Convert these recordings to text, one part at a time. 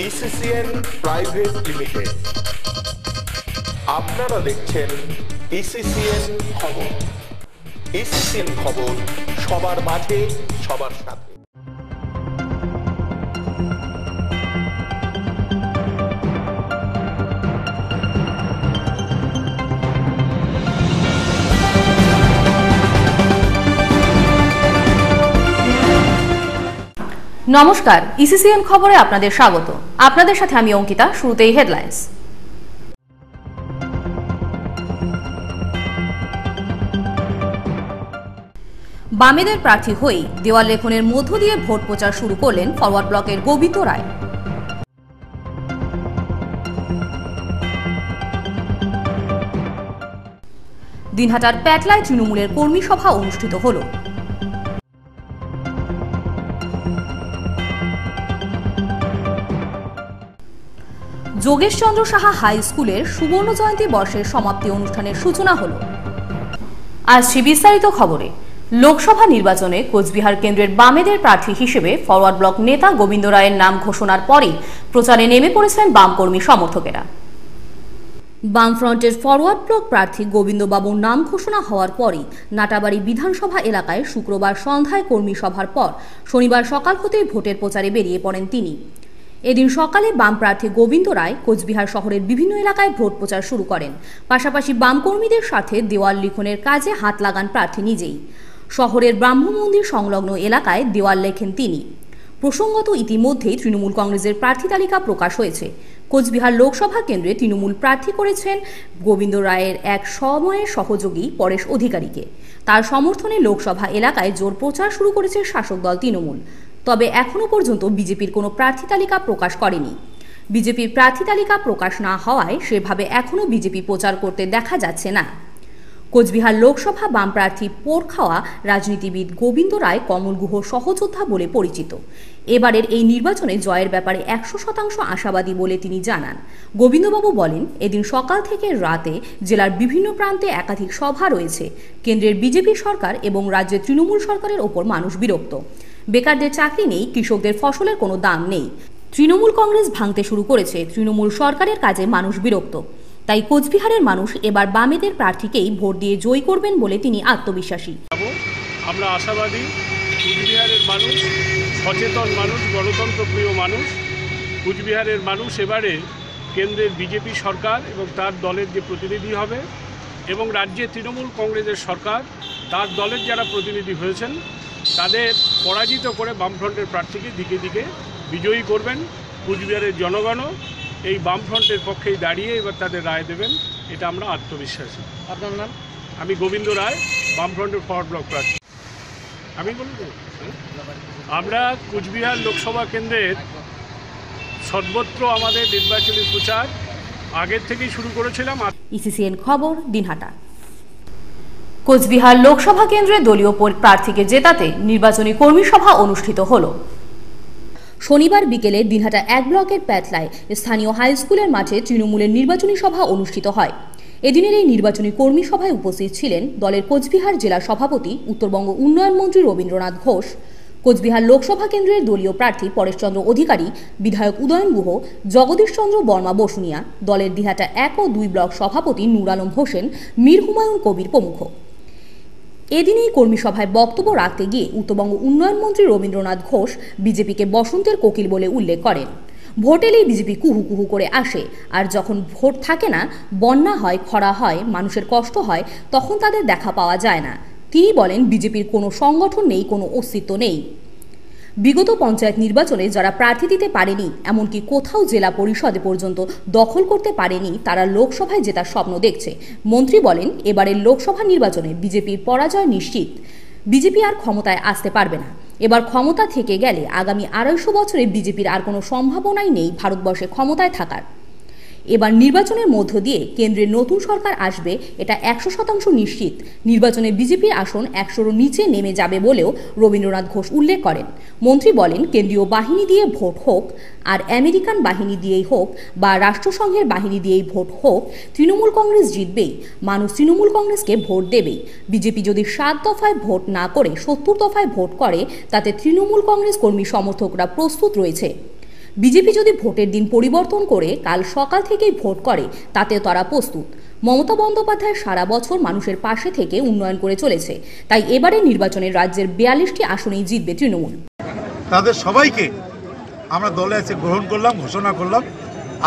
ইসিসিএন private limited. আপনারা দেখছেন ইসিসিএন খবর। ইসিসিএন খবর, সবার মাঝে সবার সাথে। নমস্কার, ইসিসিএন খবরে আপনাদের স্বাগত। আপনাদের সাথে আমি অঙ্কিতা। শুরুতেই হেডলাইন্স। বামেদের প্রার্থী হয়ে দেওয়াল লেখনের মধ্য দিয়ে ভোট প্রচার শুরু করলেন ফরওয়ার্ড ব্লকের গোবিন্দ রায়। দিনহাটার প্যাটলায় তৃণমূলের কর্মী সভা অনুষ্ঠিত হল। যোগেশচন্দ্র সাহা হাই স্কুলের সুবর্ণ জয়ন্তী বর্ষের সমাপ্তি অনুষ্ঠানের সূচনা হল। আসছি বিস্তারিত খবরে। লোকসভা নির্বাচনে কোচবিহার কেন্দ্রের বামেদের প্রার্থী হিসেবে ফরওয়ার্ড ব্লক নেতা গোবিন্দ রায়ের নাম ঘোষণার পরেই প্রচারে নেমে পড়েছিলেন বাম কর্মী সমর্থকেরা। বামফ্রন্টের ফরওয়ার্ড ব্লক প্রার্থী গোবিন্দবাবুর নাম ঘোষণা হওয়ার পরই নাটাবাড়ি বিধানসভা এলাকায় শুক্রবার সন্ধ্যায় কর্মী সভার পর শনিবার সকাল হতেই ভোটের প্রচারে বেরিয়ে পড়েন তিনি। এদিন সকালে বাম প্রার্থী গোবিন্দ রায় কোচবিহার শহরের বিভিন্ন এলাকায় ভোট প্রচার শুরু করেন। পাশাপাশি বাম কর্মীদের সাথে দেওয়াল লিখনের কাজে হাত লাগান প্রার্থী নিজেই। শহরের ব্রাহ্ম মন্দির সংলগ্ন এলাকায় দেওয়াল লেখেন তিনি। প্রসঙ্গত, ইতিমধ্যেই তৃণমূল কংগ্রেসের প্রার্থী তালিকা প্রকাশ হয়েছে। কোচবিহার লোকসভা কেন্দ্রে তৃণমূল প্রার্থী করেছেন গোবিন্দ রায়ের এক সময়ের সহযোগী পরেশ অধিকারীকে। তার সমর্থনে লোকসভা এলাকায় জোর প্রচার শুরু করেছে শাসক দল তৃণমূল। তবে এখনো পর্যন্ত বিজেপির কোনো প্রার্থী তালিকা প্রকাশ করেনি। বিজেপির প্রার্থী তালিকা প্রকাশ না হওয়ায় সেভাবে এখনো বিজেপি প্রচার করতে দেখা যাচ্ছে না। কোচবিহার লোকসভা বাম প্রার্থী পোড় খাওয়া রাজনীতিবিদ গোবিন্দ রায় কমল গুহ সহযোদ্ধা বলে পরিচিত। এবারের এই নির্বাচনে জয়ের ব্যাপারে 100% আশাবাদী বলে তিনি জানান। গোবিন্দবাবু বলেন, এদিন সকাল থেকে রাতে জেলার বিভিন্ন প্রান্তে একাধিক সভা রয়েছে। কেন্দ্রের বিজেপি সরকার এবং রাজ্যের তৃণমূল সরকারের ওপর মানুষ বিরক্ত। বেকারদের চাকরি নেই, কৃষকদের ফসলের কোনো দাম নেই। তৃণমূল কংগ্রেস ভাঙতে শুরু করেছে। তৃণমূল সরকারের কাজে মানুষ বিরক্ত। তাই কোচবিহারের মানুষ এবার বামেদের প্রার্থীকেই ভোট দিয়ে জয়ী করবেন বলে তিনি আত্মবিশ্বাসী। আমরা আশাবাদী, কোচবিহারের মানুষ সচেতন মানুষ, গণতন্ত্র প্রিয় মানুষ। কোচবিহারের মানুষ এবারে কেন্দ্রের বিজেপি সরকার এবং তার দলের যে প্রতিনিধি হবে এবং রাজ্যে তৃণমূল কংগ্রেসের সরকার তার দলের যারা প্রতিনিধি হয়েছেন তাদের পরাজিত করে বামফ্রন্টের প্রার্থীকে দিকে দিকে বিজয়ী করবেন। কোচবিহারের জনগণও এই বামফ্রন্টের পক্ষেই দাঁড়িয়ে এবার তাদের রায় দেবেন, এটা আমরা আত্মবিশ্বাসী। আপনার নাম? আমি গোবিন্দ রায়, বামফ্রন্টের ফরওয়ার্ড ব্লক প্রার্থী। আমি বলব, আমরা কোচবিহার লোকসভা কেন্দ্রের সর্বত্র আমাদের নির্বাচনী প্রচার আগের থেকেই শুরু করেছিলাম। ইসিসিএন খবর, দিনহাটা। কোচবিহার লোকসভা কেন্দ্রে দলীয় প্রার্থীকে জেতাতে নির্বাচনী কর্মী সভা অনুষ্ঠিত হল। শনিবার বিকেলে দিনহাটা 1 ব্লকের প্যাটলায় স্থানীয় হাই স্কুলের মাঠে তৃণমূলের নির্বাচনী সভা অনুষ্ঠিত হয়। এদিনের এই নির্বাচনী কর্মী সভায় উপস্থিত ছিলেন দলের কোচবিহার জেলা সভাপতি উত্তরবঙ্গ উন্নয়ন মন্ত্রী রবীন্দ্রনাথ ঘোষ, কোচবিহার লোকসভা কেন্দ্রের দলীয় প্রার্থী পরেশচন্দ্র অধিকারী, বিধায়ক উদয়ন গুহ, জগদীশচন্দ্র বর্মা বসুনিয়া, দলের দিনহাটা 1 ও 2 ব্লক সভাপতি নূর আলম হোসেন, মীর হুমায়ুন কবির প্রমুখ। এদিন এই কর্মী সভায় বক্তব্য রাখতে গিয়ে উত্তরবঙ্গ উন্নয়ন মন্ত্রী রবীন্দ্রনাথ ঘোষ বিজেপিকে বসন্তের কোকিল বলে উল্লেখ করেন। ভোট এলেই বিজেপি কুহু কুহু করে আসে, আর যখন ভোট থাকে না, বন্যা হয়, খরা হয়, মানুষের কষ্ট হয়, তখন তাদের দেখা পাওয়া যায় না। তিনি বলেন, বিজেপির কোনো সংগঠন নেই, কোনো অস্তিত্ব নেই। বিগত পঞ্চায়েত নির্বাচনে যারা প্রার্থী দিতে পারেনি, এমনকি কোথাও জেলা পরিষদে পর্যন্ত দখল করতে পারেনি, তারা লোকসভায় জেতার স্বপ্ন দেখছে। মন্ত্রী বলেন, এবারের লোকসভা নির্বাচনে বিজেপির পরাজয় নিশ্চিত। বিজেপি আর ক্ষমতায় আসতে পারবে না। এবার ক্ষমতা থেকে গেলে আগামী 250 বছরে বিজেপির আর কোনো সম্ভাবনাই নেই ভারতবর্ষে ক্ষমতায় থাকার। এবার নির্বাচনের মধ্য দিয়ে কেন্দ্রের নতুন সরকার আসবে, এটা 100% নিশ্চিত। নির্বাচনে বিজেপির আসন 100-র নিচে নেমে যাবে বলেও রবীন্দ্রনাথ ঘোষ উল্লেখ করেন। মন্ত্রী বলেন, কেন্দ্রীয় বাহিনী দিয়ে ভোট হোক আর আমেরিকান বাহিনী দিয়েই হোক বা রাষ্ট্রসংঘের বাহিনী দিয়েই ভোট হোক, তৃণমূল কংগ্রেস জিতবেই। মানুষ তৃণমূল কংগ্রেসকে ভোট দেবেই। বিজেপি যদি 7 দফায় ভোট না করে 70 দফায় ভোট করে, তাতে তৃণমূল কংগ্রেস কর্মী সমর্থকরা প্রস্তুত রয়েছে। বিজেপি যদি ভোটের দিন পরিবর্তন করে কাল সকাল থেকেই ভোট করে তাতেও তারা প্রস্তুত। মমতা বন্দ্যোপাধ্যায় সারা বছর মানুষের পাশে থেকে উন্নয়ন করে চলেছে, তাই এবারে নির্বাচনে রাজ্যের 42টি আসনেই জিতবে তৃণমূল। তাদের সবাইকে আমরা দলে আছে গ্রহণ করলাম, ঘোষণা করলাম।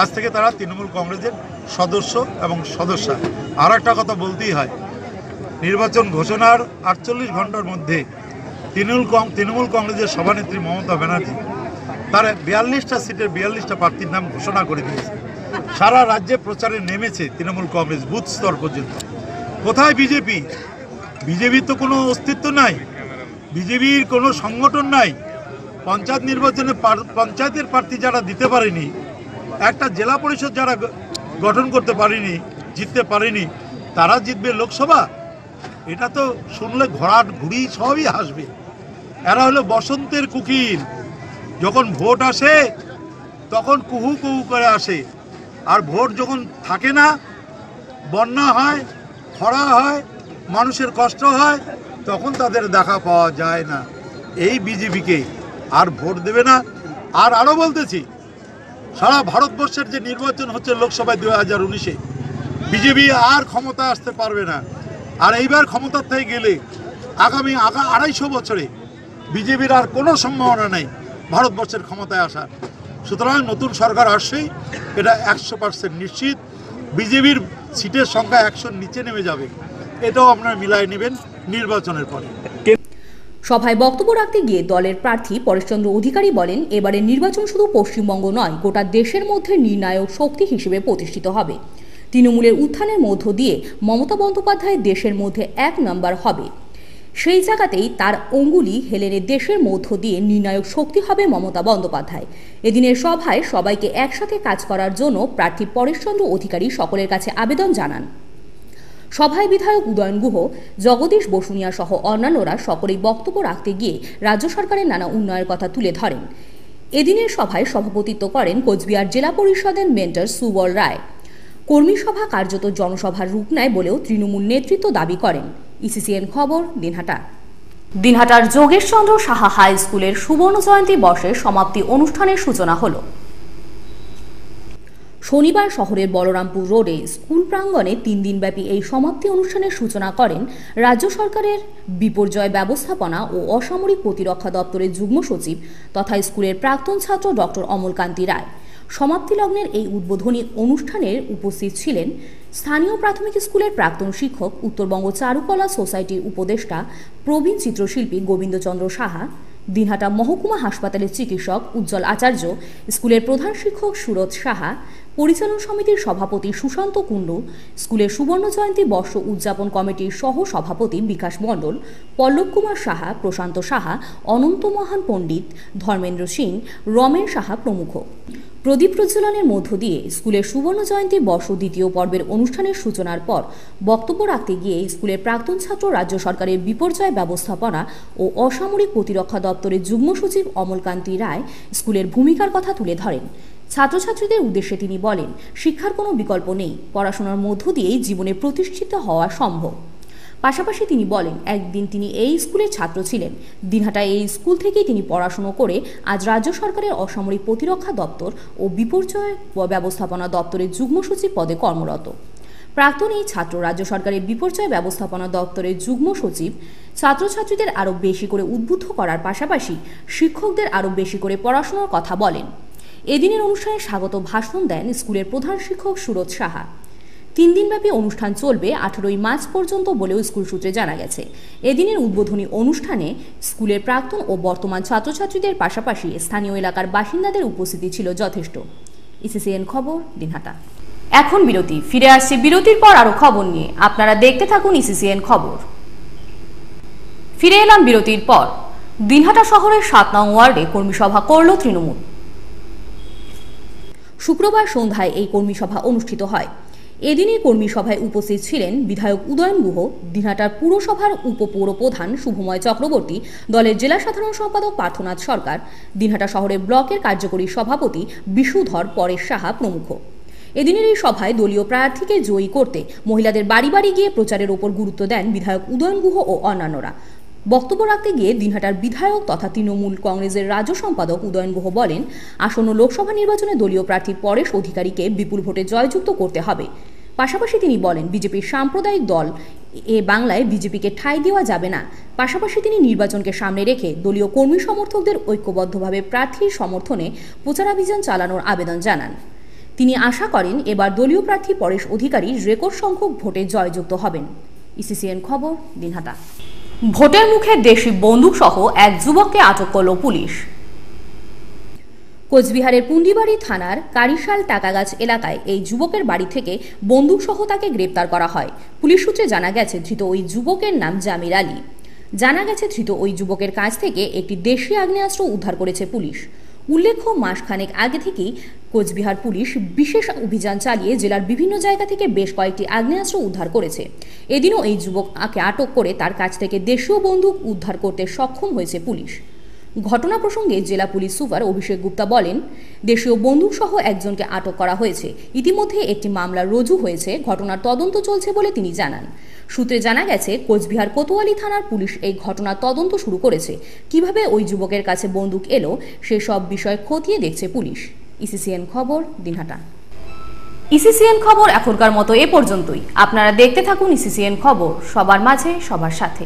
আজ থেকে তারা তৃণমূল কংগ্রেসের সদস্য এবং সদস্যা। আর একটা কথা বলতেই হয়, নির্বাচন ঘোষণার 48 ঘন্টার মধ্যে তৃণমূল কংগ্রেসের সভানেত্রী মমতা ব্যানার্জি তার 42টা সিটের 42টা প্রার্থীর নাম ঘোষণা করে দিয়েছে। সারা রাজ্যে প্রচারে নেমেছে তৃণমূল কংগ্রেস বুথ স্তর পর্যন্ত। কোথায় বিজেপি? বিজেপির তো কোনো অস্তিত্ব নাই, বিজেপির কোনো সংগঠন নাই। পঞ্চায়েত নির্বাচনে পঞ্চায়েতের প্রার্থী যারা দিতে পারেনি, একটা জেলা পরিষদ যারা গঠন করতে পারেনি, জিততে পারেনি, তারা জিতবে লোকসভা? এটা তো শুনলে ঘুড়ি সবই হাসবে। এরা হলো বসন্তের কুকিল। যখন ভোট আসে তখন কুহু কুহু করে আসে, আর ভোট যখন থাকে না, বন্যা হয়, খরা হয়, মানুষের কষ্ট হয়, তখন তাদের দেখা পাওয়া যায় না। এই বিজেপিকে আর ভোট দেবে না। আর আরও বলতেছি, সারা ভারতবর্ষের যে নির্বাচন হচ্ছে লোকসভায় 2019-এ, বিজেপি আর ক্ষমতা আসতে পারবে না। আর এইবার ক্ষমতার থেকে গেলে আগামী 250 বছরে বিজেপির আর কোনো সম্ভাবনা নেই ভারতবর্ষের ক্ষমতায় আসার। সুতরাং নতুন সরকার আসছেই, এটা 100% নিশ্চিত। বিজেপির সিটের সংখ্যা 100-র নিচে নেমে যাবে। এটাও আপনারা মিলাই নেবেন নির্বাচনের পরে। সভায় বক্তব্য রাখতে গিয়ে দলের প্রার্থী পরেশচন্দ্র অধিকারী বলেন, এবারে নির্বাচন শুধু পশ্চিমবঙ্গ নয়, গোটা দেশের মধ্যে নির্ণায়ক শক্তি হিসেবে প্রতিষ্ঠিত হবে। তৃণমূলের উত্থানের মধ্য দিয়ে মমতা বন্দ্যোপাধ্যায় দেশের মধ্যে 1 নম্বর হবে। সেই জায়গাতেই তার অঙ্গুলি হেলেনে দেশের মধ্য দিয়ে নির্ণায়ক শক্তি হবে মমতা বন্দ্যোপাধ্যায়। এদিনের সভায় সবাইকে একসাথে কাজ করার জন্য প্রার্থী পরেশচন্দ্র অধিকারী সকলের কাছে আবেদন জানান। সভায় বিধায়ক উদয়ন গুহ, জগদীশ বসুনিয়া সহ অন্যান্যরা সকলেই বক্তব্য রাখতে গিয়ে রাজ্য সরকারের নানা উন্নয়নের কথা তুলে ধরেন। এদিনের সভায় সভাপতিত্ব করেন কোচবিহার জেলা পরিষদের মেন্টর সুবল রায়। কর্মী সভা কার্যত জনসভার রূপ নেয় বলেও তৃণমূল নেতৃত্ব দাবি করেন। ইসিসিএন খবর, দিনহাটা। দিনহাটার যোগেশচন্দ্র সাহা হাই স্কুলের সুবর্ণ জয়ন্তী বর্ষের সমাপ্তি অনুষ্ঠানের সূচনা হল। শনিবার শহরের বলরামপুর রোডে স্কুল প্রাঙ্গণে 3 দিনব্যাপী এই সমাপ্তি অনুষ্ঠানের সূচনা করেন রাজ্য সরকারের বিপর্যয় ব্যবস্থাপনা ও অসামরিক প্রতিরক্ষা দপ্তরের যুগ্ম সচিব তথা স্কুলের প্রাক্তন ছাত্র ডক্টর অমলকান্তি রায়। সমাপ্তি লগ্নের এই উদ্বোধনী অনুষ্ঠানের উপস্থিত ছিলেন স্থানীয় প্রাথমিক স্কুলের প্রাক্তন শিক্ষক, উত্তরবঙ্গ চারুকলা সোসাইটির উপদেষ্টা প্রবীণ চিত্রশিল্পী গোবিন্দচন্দ্র সাহা, দিনহাটা মহকুমা হাসপাতালের চিকিৎসক উজ্জ্বল আচার্য, স্কুলের প্রধান শিক্ষক সুরজ সাহা, পরিচালন সমিতির সভাপতি সুশান্ত কুণ্ডু, স্কুলের সুবর্ণ জয়ন্তী বর্ষ উদযাপন কমিটির সহ সভাপতি বিকাশ মণ্ডল, পল্লব কুমার সাহা, প্রশান্ত সাহা, অনন্ত মহান পণ্ডিত, ধর্মেন্দ্র সিং, রমেন সাহা প্রমুখ। প্রদীপ প্রজ্বলনের মধ্য দিয়ে স্কুলের সুবর্ণ জয়ন্তী বর্ষ 2য় পর্বের অনুষ্ঠানের সূচনার পর বক্তব্য রাখতে গিয়ে স্কুলের প্রাক্তন ছাত্র রাজ্য সরকারের বিপর্যয় ব্যবস্থাপনা ও অসামরিক প্রতিরক্ষা দপ্তরের যুগ্ম সচিব অমলকান্তি রায় স্কুলের ভূমিকার কথা তুলে ধরেন। ছাত্রছাত্রীদের উদ্দেশ্যে তিনি বলেন, শিক্ষার কোনো বিকল্প নেই, পড়াশোনার মধ্য দিয়েই জীবনে প্রতিষ্ঠিত হওয়া সম্ভব। পাশাপাশি তিনি বলেন, একদিন তিনি এই স্কুলের ছাত্র ছিলেন। দিনহাটায় এই স্কুল থেকেই তিনি পড়াশুনো করে আজ রাজ্য সরকারের অসামরিক প্রতিরক্ষা দপ্তর ও বিপর্যয় ব্যবস্থাপনা দপ্তরের যুগ্ম সচিব পদে কর্মরত। প্রাক্তন এই ছাত্র রাজ্য সরকারের বিপর্যয় ব্যবস্থাপনা দপ্তরের যুগ্ম সচিব ছাত্রছাত্রীদের আরও বেশি করে উদ্বুদ্ধ করার পাশাপাশি শিক্ষকদের আরও বেশি করে পড়াশোনার কথা বলেন। এদিনের অনুষ্ঠানে স্বাগত ভাষণ দেন স্কুলের প্রধান শিক্ষক সুরজ সাহা। 3 দিনব্যাপী অনুষ্ঠান চলবে 18ই মার্চ পর্যন্ত বলেও স্কুল সূত্রে জানা গেছে। এদিনের উদ্বোধনী অনুষ্ঠানে স্কুলের প্রাক্তন ও বর্তমান ছাত্রছাত্রীদের পাশাপাশি স্থানীয় এলাকার বাসিন্দাদের উপস্থিতি ছিল যথেষ্ট। ইসিসিএন খবর, দিনহাটা। এখন বিরতি, ফিরে আসছে বিরতির পর আরো খবর নিয়ে। আপনারা দেখতে থাকুন ইসিসিএন খবর। ফিরে এলাম বিরতির পর। দিনহাটা শহরের 7 নং ওয়ার্ডে কর্মী সভা করল তৃণমূল। শুক্রবার সন্ধ্যায় এই কর্মী সভা অনুষ্ঠিত হয়। এদিনই কর্মী সভায় উপস্থিত ছিলেন বিধায়ক উদয়ন গুহ, দিনহাটার পুরসভার উপপৌর প্রধান শুভময় চক্রবর্তী, দলের জেলা সাধারণ সম্পাদক পার্থনাথ সরকার, দিনহাটা শহরের ব্লকের কার্যকরী সভাপতি বিশুধর পরেশ সাহা প্রমুখ। এদিনের এই সভায় দলীয় প্রার্থীকে জয়ী করতে মহিলাদের বাড়ি বাড়ি গিয়ে প্রচারের ওপর গুরুত্ব দেন বিধায়ক উদয়ন গুহ ও অন্যান্যরা। বক্তব্য রাখতে গিয়ে দিনহাটার বিধায়ক তথা তৃণমূল কংগ্রেসের রাজ্য সম্পাদক উদয়ন গুহ বলেন, আসন্ন লোকসভা নির্বাচনে দলীয় প্রার্থী পরেশ অধিকারীকে বিপুল ভোটে জয়যুক্ত করতে হবে। পাশাপাশি তিনি বলেন, বিজেপির সাম্প্রদায়িক দল এ বাংলায় বিজেপিকে ঠাঁই দেওয়া যাবে না। পাশাপাশি তিনি নির্বাচনকে সামনে রেখে দলীয় কর্মী সমর্থকদের ঐক্যবদ্ধভাবে প্রার্থীর সমর্থনে প্রচারাভিযান চালানোর আবেদন জানান। তিনি আশা করেন এবার দলীয় প্রার্থী পরেশ অধিকারী রেকর্ড সংখ্যক ভোটে জয়যুক্ত হবেন। ইসিসিএন খবর, দিনহাটা। ভোটের মুখে দেশি বন্দুক সহ এক যুবককে আটক করল পুলিশ। কোচবিহারের পুন্ডিবাড়ি থানার কারিশাল টাকাগাছ এলাকায় এই যুবকের বাড়ি থেকে বন্দুক সহ তাকে গ্রেপ্তার করা হয়। পুলিশ সূত্রে জানা গেছে, ধৃত ওই যুবকের নাম জামির আলী। জানা গেছে, ধৃত ওই যুবকের কাছ থেকে একটি দেশি আগ্নেয়াস্ত্র উদ্ধার করেছে পুলিশ। উল্লেখ্য, মাসখানেক আগে থেকেই কোচবিহার পুলিশ বিশেষ অভিযান চালিয়ে জেলার বিভিন্ন জায়গা থেকে বেশ কয়েকটি আগ্নেয়াস্ত্র উদ্ধার করেছে। এদিনও এই যুবককে আটক করে তার কাছ থেকে দেশীয় বন্দুক উদ্ধার করতে সক্ষম হয়েছে পুলিশ। ঘটনা প্রসঙ্গে জেলা পুলিশ সুপার অভিষেক গুপ্তা বলেন, দেশীয় বন্দুক সহ একজনকে আটক করা হয়েছে। ইতিমধ্যে একটি মামলা রুজু হয়েছে, ঘটনার তদন্ত চলছে বলে তিনি জানান। সূত্রে জানা গেছে, কোচবিহার কোতোয়ালি থানার পুলিশ এই ঘটনার তদন্ত শুরু করেছে। কিভাবে ওই যুবকের কাছে বন্দুক এলো সেসব বিষয় খতিয়ে দেখছে পুলিশ। ইসিসিএন খবর, দিনহাটা। ইসিসিএন খবর এখনকার মতো এ পর্যন্তই। আপনারা দেখতে থাকুন ইসিসিএন খবর, সবার মাঝে সবার সাথে।